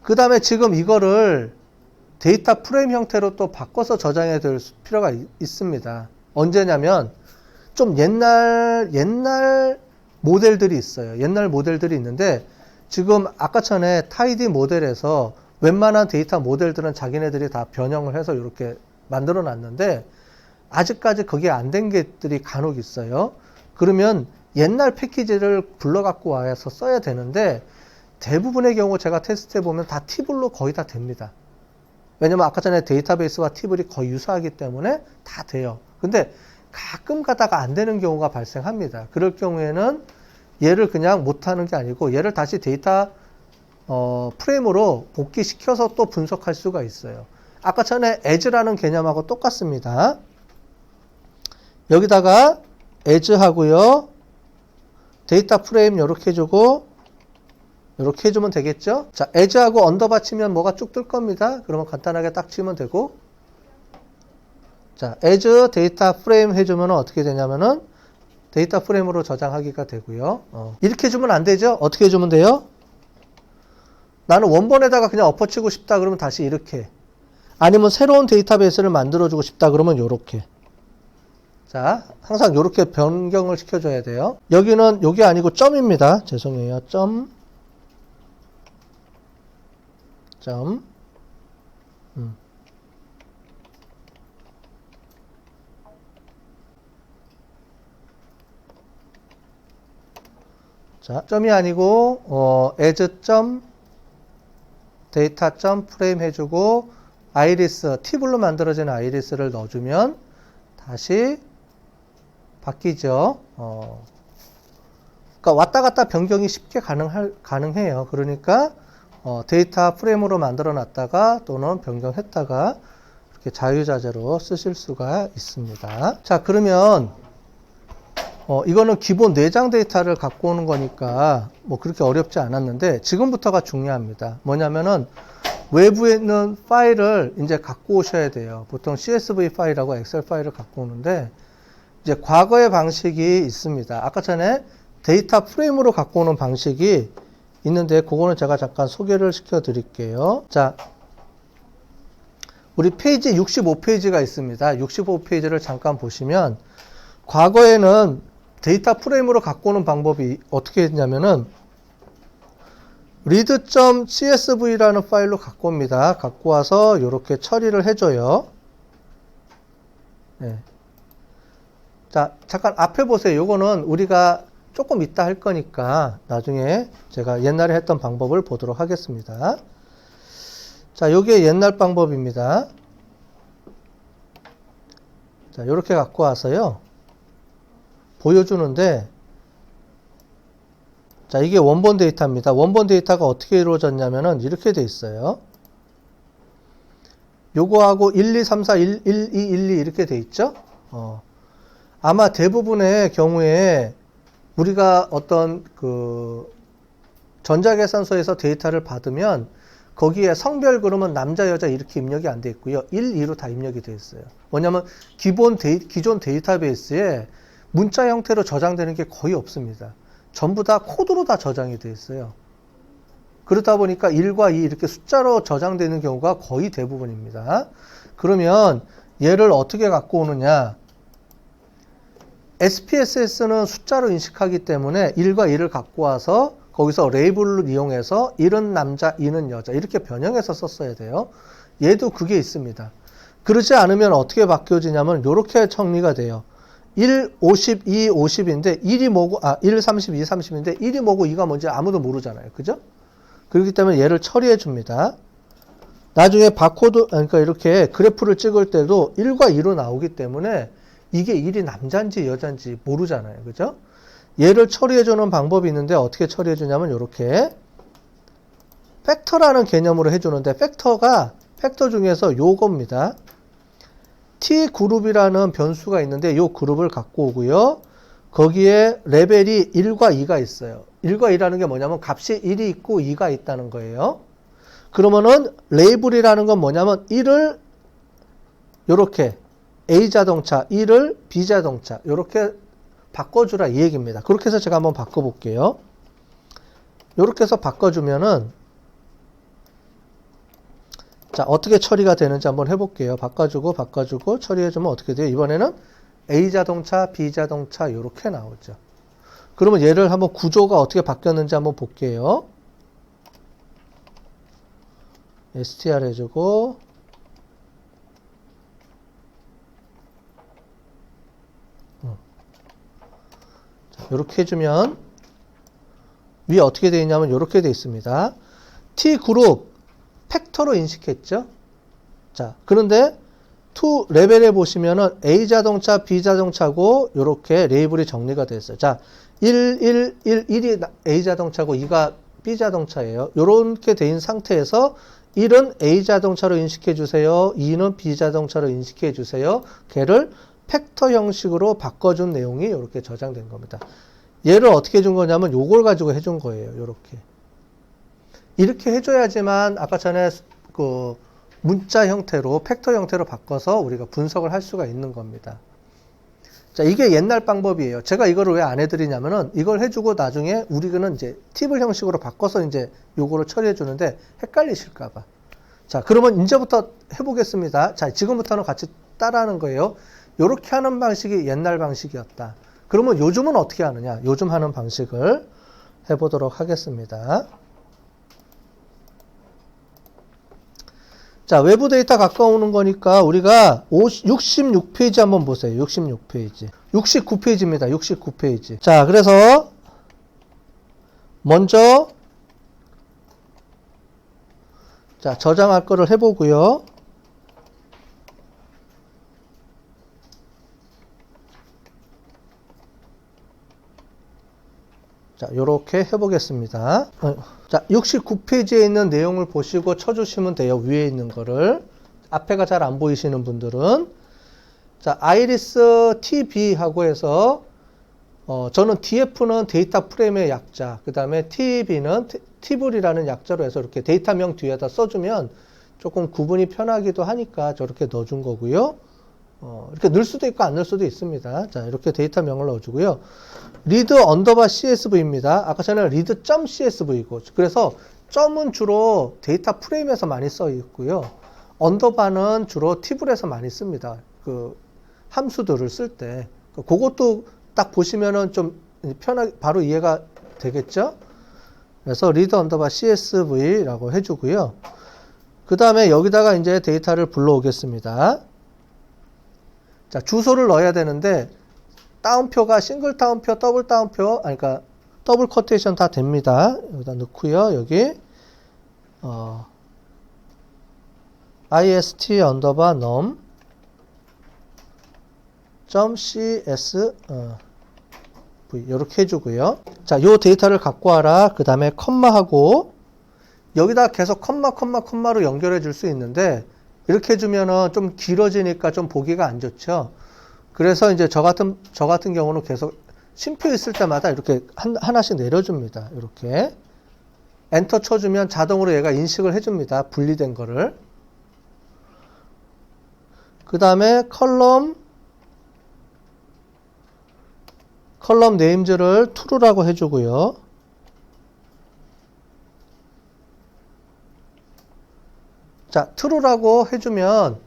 그 다음에 지금 이거를 데이터 프레임 형태로 또 바꿔서 저장해야 될 필요가 있습니다. 언제냐면 좀 옛날 모델들이 있어요. 옛날 모델들이 있는데 지금 아까 전에 타이디 모델에서 웬만한 데이터 모델들은 자기네들이 다 변형을 해서 이렇게 만들어 놨는데 아직까지 그게 안 된 것들이 간혹 있어요. 그러면 옛날 패키지를 불러 갖고 와서 써야 되는데 대부분의 경우 제가 테스트해 보면 다 티블로 거의 다 됩니다. 왜냐면 아까 전에 데이터베이스와 티블이 거의 유사하기 때문에 다 돼요. 근데 가끔 가다가 안 되는 경우가 발생합니다. 그럴 경우에는 얘를 그냥 못하는 게 아니고 얘를 다시 데이터 프레임으로 복귀시켜서 또 분석할 수가 있어요. 아까 전에 as라는 개념하고 똑같습니다. 여기다가 as 하고요. 데이터 프레임 이렇게 해주고 이렇게 해주면 되겠죠? 자, as하고 언더바 치면 뭐가 쭉 뜰 겁니다. 그러면 간단하게 딱 치면 되고 자, as 데이터 프레임 해주면 어떻게 되냐면은 데이터 프레임으로 저장하기가 되고요. 이렇게 해주면 안 되죠? 어떻게 해주면 돼요? 나는 원본에다가 그냥 엎어치고 싶다 그러면 다시 이렇게. 아니면 새로운 데이터베이스를 만들어주고 싶다 그러면 요렇게. 자, 항상 요렇게 변경을 시켜줘야 돼요. 여기는 요게 아니고 점입니다. 죄송해요. 점. 자, 점이 아니고 as 데이터 프레임 해주고 아이리스 티블로 만들어진 아이리스를 넣어주면 다시 바뀌죠. 그러니까 왔다 갔다 변경이 쉽게 가능해요. 그러니까 데이터 프레임으로 만들어 놨다가 또는 변경했다가 이렇게 자유자재로 쓰실 수가 있습니다. 자, 그러면 이거는 기본 내장 데이터를 갖고 오는 거니까 뭐 그렇게 어렵지 않았는데 지금부터가 중요합니다. 뭐냐면은 외부에 있는 파일을 이제 갖고 오셔야 돼요. 보통 CSV 파일하고 엑셀 파일을 갖고 오는데 이제 과거의 방식이 있습니다. 아까 전에 데이터 프레임으로 갖고 오는 방식이 있는데 그거는 제가 잠깐 소개를 시켜 드릴게요. 자, 우리 페이지 65페이지가 있습니다. 65페이지를 잠깐 보시면 과거에는 데이터 프레임으로 갖고 오는 방법이 어떻게 했냐면은 read.csv라는 파일로 갖고 옵니다. 갖고 와서 이렇게 처리를 해줘요. 네. 자, 잠깐 앞에 보세요. 요거는 우리가 조금 이따 할 거니까 나중에 제가 옛날에 했던 방법을 보도록 하겠습니다. 자, 요게 옛날 방법입니다. 자, 요렇게 갖고 와서요. 보여주는데 자, 이게 원본 데이터입니다. 원본 데이터가 어떻게 이루어졌냐면은 이렇게 돼 있어요. 요거하고 1, 2, 3, 4, 1, 1, 2, 1, 2 이렇게 돼 있죠? 아마 대부분의 경우에 우리가 어떤 그 전자계산소에서 데이터를 받으면 거기에 성별 그러면 남자, 여자 이렇게 입력이 안 돼 있고요. 1, 2로 다 입력이 돼 있어요. 뭐냐면 기존 데이터베이스에 문자 형태로 저장되는 게 거의 없습니다. 전부 다 코드로 다 저장이 돼 있어요. 그러다 보니까 1과 2 이렇게 숫자로 저장되는 경우가 거의 대부분입니다. 그러면 얘를 어떻게 갖고 오느냐? SPSS는 숫자로 인식하기 때문에 1과 2를 갖고 와서 거기서 레이블을 이용해서 1은 남자, 2는 여자 이렇게 변형해서 썼어야 돼요. 얘도 그게 있습니다. 그러지 않으면 어떻게 바뀌어지냐면 이렇게 정리가 돼요. 1, 50, 2, 50인데 1이 뭐고 1, 30, 2, 30인데 1이 뭐고 2가 뭔지 아무도 모르잖아요. 그죠? 그렇기 때문에 얘를 처리해 줍니다. 나중에 바코드 그러니까 이렇게 그래프를 찍을 때도 1과 2로 나오기 때문에 이게 1이 남자인지 여자인지 모르잖아요. 그죠? 얘를 처리해 주는 방법이 있는데 어떻게 처리해 주냐면 이렇게 팩터라는 개념으로 해 주는데 팩터 중에서 요겁니다. T그룹이라는 변수가 있는데 이 그룹을 갖고 오고요. 거기에 레벨이 1과 2가 있어요. 1과 2라는 게 뭐냐면 값이 1이 있고 2가 있다는 거예요. 그러면은 레이블이라는 건 뭐냐면 1을 요렇게 A자동차, 1을 B자동차 요렇게 바꿔주라 이 얘기입니다. 그렇게 해서 제가 한번 바꿔볼게요. 요렇게 해서 바꿔주면은 자, 어떻게 처리가 되는지 한번 해볼게요. 바꿔주고 처리해주면 어떻게 돼요? 이번에는 A 자동차, B 자동차 이렇게 나오죠. 그러면 얘를 한번 구조가 어떻게 바뀌었는지 한번 볼게요. str 해주고 자, 이렇게 해주면 위에 어떻게 되어 있냐면 이렇게 되어 있습니다. T그룹 팩터로 인식했죠. 자, 그런데 to 레벨에 보시면은 A 자동차, B 자동차고 이렇게 레이블이 정리가 됐어요. 자, 1이 A 자동차고 2가 B 자동차예요. 이렇게 된 상태에서 1은 A 자동차로 인식해 주세요. 2는 B 자동차로 인식해 주세요. 걔를 팩터 형식으로 바꿔준 내용이 이렇게 저장된 겁니다. 얘를 어떻게 해준 거냐면 요걸 가지고 해준 거예요. 이렇게 해줘야지만 아까 전에 그 문자 형태로 팩터 형태로 바꿔서 우리가 분석을 할 수가 있는 겁니다. 자, 이게 옛날 방법이에요. 제가 이거를 왜 안 해드리냐면은 이걸 해주고 나중에 우리는 이제 팁을 형식으로 바꿔서 이제 요거를 처리해 주는데 헷갈리실까봐. 자, 그러면 이제부터 해보겠습니다. 자, 지금부터는 같이 따라하는 거예요. 요렇게 하는 방식이 옛날 방식이었다. 그러면 요즘은 어떻게 하느냐? 요즘 하는 방식을 해보도록 하겠습니다. 자, 외부 데이터 가까우는 거니까 우리가 66페이지 한번 보세요. 66페이지. 69페이지입니다. 69페이지. 자, 그래서 먼저 자, 저장할 거를 해보고요. 자, 요렇게 해보겠습니다. 자, 69페이지에 있는 내용을 보시고 쳐주시면 돼요. 위에 있는 거를. 앞에가 잘 안 보이시는 분들은. 자, 아이리스 TB하고 해서, 저는 DF는 데이터 프레임의 약자, 그 다음에 TB는 티블이라는 약자로 해서 이렇게 데이터명 뒤에다 써주면 조금 구분이 편하기도 하니까 저렇게 넣어준 거고요. 이렇게 넣을 수도 있고 안 넣을 수도 있습니다. 자, 이렇게 데이터명을 넣어주고요. read 언더바 CSV입니다. 아까 전에 read.csv고 그래서 점은 주로 데이터 프레임에서 많이 써 있고요. 언더바는 주로 티블에서 많이 씁니다. 그 함수들을 쓸 때. 그것도 딱 보시면은 좀 편하게 바로 이해가 되겠죠? 그래서 read 언더바 CSV라고 해주고요. 그 다음에 여기다가 이제 데이터를 불러오겠습니다. 자, 주소를 넣어야 되는데 따옴표가 싱글 따옴표, 더블 따옴표, 그러니까 더블 쿼테이션 다 됩니다. 여기다 넣고요. 여기 ist 언더바 num .csv 이렇게 해주고요. 자, 요 데이터를 갖고 와라. 그 다음에 컴마하고 여기다 계속 컴마로 연결해 줄 수 있는데 이렇게 해주면은 좀 길어지니까 좀 보기가 안 좋죠. 그래서 이제 저 같은 경우는 계속 쉼표 있을 때마다 이렇게 하나씩 내려줍니다. 이렇게 엔터 쳐주면 자동으로 얘가 인식을 해줍니다. 분리된 거를. 그 다음에 컬럼 네임즈를 true라고 해주고요. 자, true라고 해주면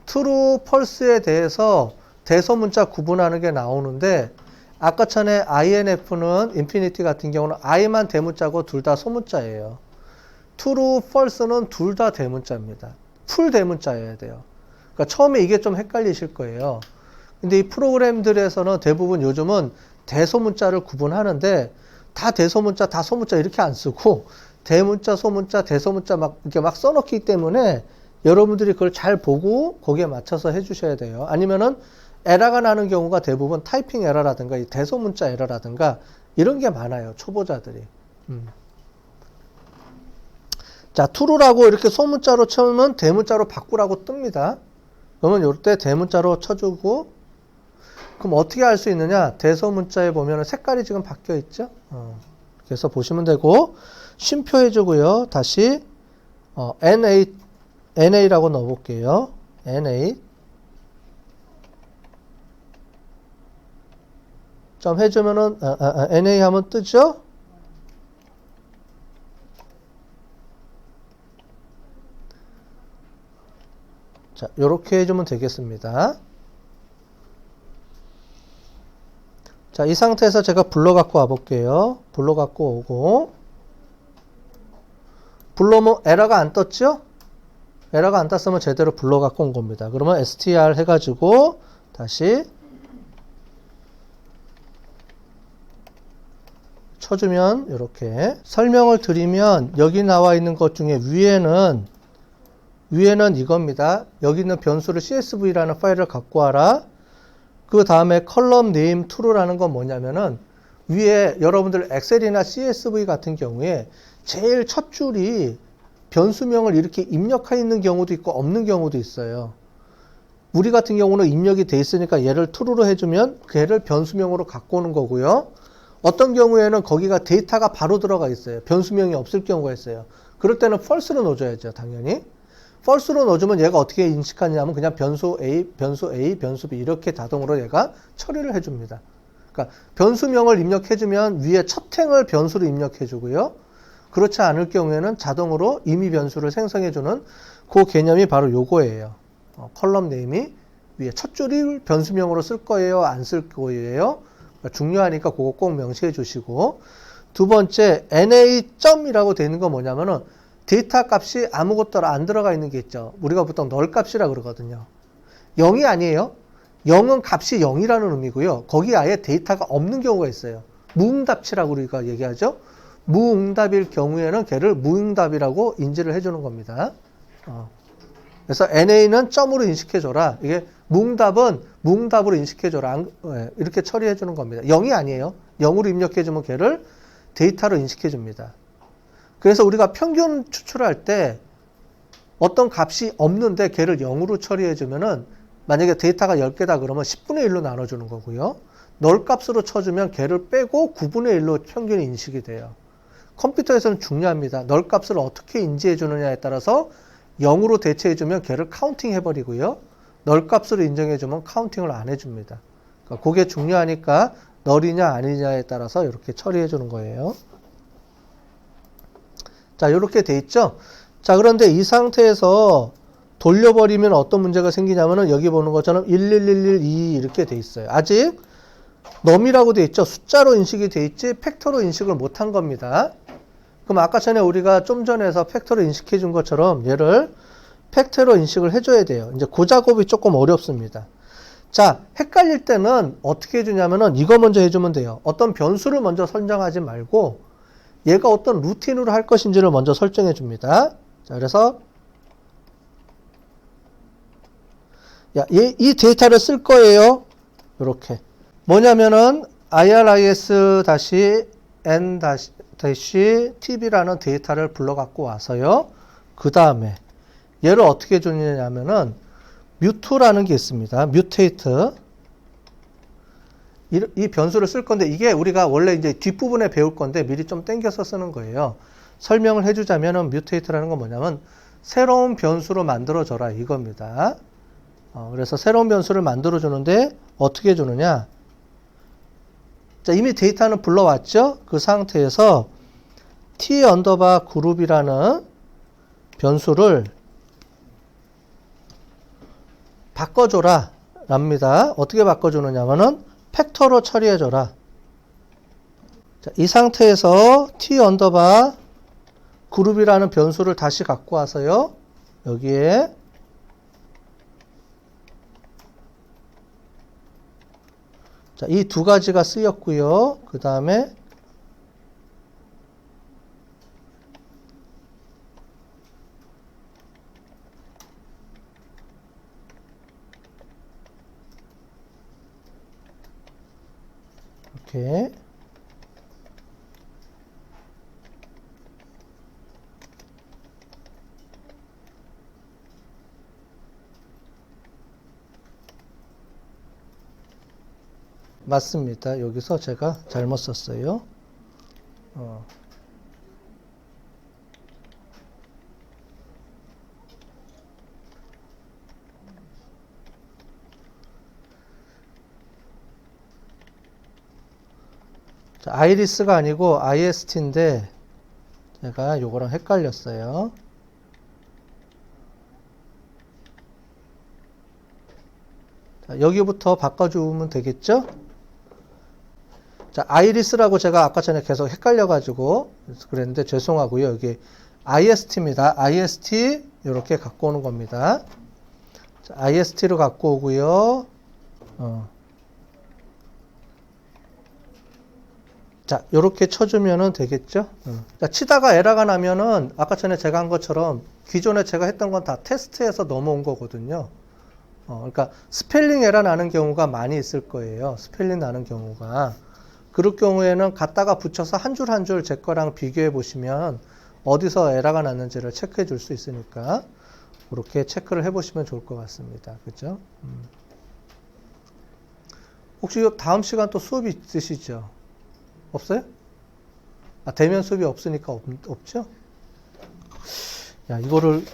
true, false에 대해서 대소문자 구분하는 게 나오는데 아까 전에 INF는 인피니티 같은 경우는 I만 대문자고 둘 다 소문자예요. true, false는 둘 다 대문자입니다. 풀 대문자여야 돼요. 그러니까 처음에 이게 좀 헷갈리실 거예요. 근데 이 프로그램들에서는 대부분 요즘은 대소문자를 구분하는데 다 대소문자, 다 소문자 이렇게 안 쓰고 대문자, 소문자, 대소문자 이렇게 막 써놓기 때문에 여러분들이 그걸 잘 보고 거기에 맞춰서 해주셔야 돼요. 아니면은 에러가 나는 경우가 대부분 타이핑 에러라든가 대소문자 에러라든가 이런 게 많아요. 초보자들이. 자, true라고 이렇게 소문자로 쳐면 대문자로 바꾸라고 뜹니다. 그러면 이때 대문자로 쳐주고 그럼 어떻게 할 수 있느냐? 대소문자에 보면 색깔이 지금 바뀌어 있죠? 그래서 보시면 되고 쉼표 해주고요. 다시 NA라고 넣어볼게요. NA 점 해주면은 NA 하면 뜨죠? 자, 요렇게 해주면 되겠습니다. 자, 이 상태에서 제가 불러 갖고 와 볼게요. 불러 갖고 오고, 불러면 에러가 안 떴죠? 에러가 안 떴으면 제대로 불러 갖고 온 겁니다. 그러면 str 해가지고 다시 쳐주면 이렇게 설명을 드리면 여기 나와 있는 것 중에 위에는 이겁니다. 여기 있는 변수를 csv라는 파일을 갖고 와라. 그 다음에 컬럼 네임 true라는 건 뭐냐면은 위에 여러분들 엑셀이나 CSV 같은 경우에 제일 첫 줄이 변수명을 이렇게 입력해 있는 경우도 있고 없는 경우도 있어요. 우리 같은 경우는 입력이 돼 있으니까 얘를 true로 해주면 걔를 변수명으로 갖고 오는 거고요. 어떤 경우에는 거기가 데이터가 바로 들어가 있어요. 변수명이 없을 경우가 있어요. 그럴 때는 false로 넣어줘야죠, 당연히. false로 넣어주면 얘가 어떻게 인식하냐면 그냥 변수 A, 변수 B 이렇게 자동으로 얘가 처리를 해줍니다. 그러니까 변수명을 입력해주면 위에 첫 행을 변수로 입력해주고요. 그렇지 않을 경우에는 자동으로 임의 변수를 생성해주는 그 개념이 바로 요거예요. 컬럼 네임이 위에 첫 줄이 변수명으로 쓸 거예요? 안 쓸 거예요? 그러니까 중요하니까 그거 꼭 명시해 주시고, 두 번째 na.이라고 되어 있는 건 뭐냐면은 데이터 값이 아무것도 안 들어가 있는 게 있죠. 우리가 보통 널 값이라 그러거든요. 0이 아니에요. 0은 값이 0이라는 의미고요. 거기 아예 데이터가 없는 경우가 있어요. 무응답치라고 우리가 얘기하죠. 무응답일 경우에는 걔를 무응답이라고 인지를 해주는 겁니다. 그래서 na는 점으로 인식해줘라. 이게 무응답은 무응답으로 인식해줘라. 이렇게 처리해주는 겁니다. 0이 아니에요. 0으로 입력해주면 걔를 데이터로 인식해줍니다. 그래서 우리가 평균 추출할 때 어떤 값이 없는데 걔를 0으로 처리해주면은 만약에 데이터가 10개다 그러면 10분의 1로 나눠주는 거고요. 널 값으로 쳐주면 걔를 빼고 9분의 1로 평균이 인식이 돼요. 컴퓨터에서는 중요합니다. 널 값을 어떻게 인지해 주느냐에 따라서 0으로 대체해주면 걔를 카운팅 해버리고요. 널 값으로 인정해주면 카운팅을 안 해줍니다. 그러니까 그게 중요하니까 널이냐 아니냐에 따라서 이렇게 처리해 주는 거예요. 자, 이렇게 돼 있죠? 자, 그런데 이 상태에서 돌려버리면 어떤 문제가 생기냐면은 여기 보는 것처럼 11112 이렇게 돼 있어요. 아직 num이라고 돼 있죠? 숫자로 인식이 돼 있지 팩터로 인식을 못한 겁니다. 그럼 아까 전에 우리가 좀 전에서 팩터로 인식해 준 것처럼 얘를 팩터로 인식을 해줘야 돼요. 이제 그 작업이 조금 어렵습니다. 자, 헷갈릴 때는 어떻게 해주냐면은 이거 먼저 해주면 돼요. 어떤 변수를 먼저 설정하지 말고 얘가 어떤 루틴으로 할 것인지를 먼저 설정해 줍니다. 자, 그래서 이 데이터를 쓸 거예요. 이렇게 뭐냐면은 iris-n-tb라는 데이터를 불러 갖고 와서요. 그 다음에 얘를 어떻게 주느냐면은 mute라는 게 있습니다. mutate 이 변수를 쓸 건데 이게 우리가 원래 이제 뒷부분에 배울 건데 미리 좀 땡겨서 쓰는 거예요. 설명을 해주자면은 mutate라는 건 뭐냐면 새로운 변수로 만들어줘라 이겁니다. 그래서 새로운 변수를 만들어 주는데 어떻게 주느냐? 자, 이미 데이터는 불러왔죠? 그 상태에서 t_group이라는 변수를 바꿔줘라 랍니다. 어떻게 바꿔주느냐면은 팩터로 처리해줘라. 자, 이 상태에서 t_group이라는 변수를 다시 갖고 와서요. 여기에 자, 이 두 가지가 쓰였고요. 그 다음에 이렇게 맞습니다. 여기서 제가 잘못 썼어요. 자, 아이리스가 아니고 IST인데 제가 요거랑 헷갈렸어요. 자, 여기부터 바꿔주면 되겠죠? 자, 아이리스라고 제가 아까 전에 계속 헷갈려가지고 그랬는데 죄송하고요. 여기 IST입니다. IST 이렇게 갖고 오는 겁니다. 자, IST로 갖고 오고요. 자, 요렇게 쳐주면은 되겠죠? 자, 치다가 에러가 나면은 아까 전에 제가 한 것처럼 기존에 제가 했던 건 다 테스트에서 넘어온 거거든요. 그러니까 스펠링 에러 나는 경우가 많이 있을 거예요. 스펠링 나는 경우가. 그럴 경우에는 갖다가 붙여서 한 줄 한 줄 제 거랑 비교해 보시면 어디서 에러가 났는지를 체크해 줄 수 있으니까 그렇게 체크를 해 보시면 좋을 것 같습니다. 그죠? 혹시 다음 시간 또 수업이 있으시죠? 없어요? 아, 대면 수업이 없으니까 없죠? 야, 이거를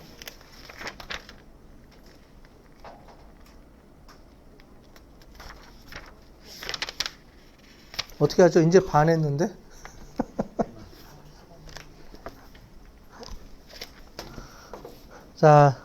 어떻게 하죠? 이제 반 했는데? 자,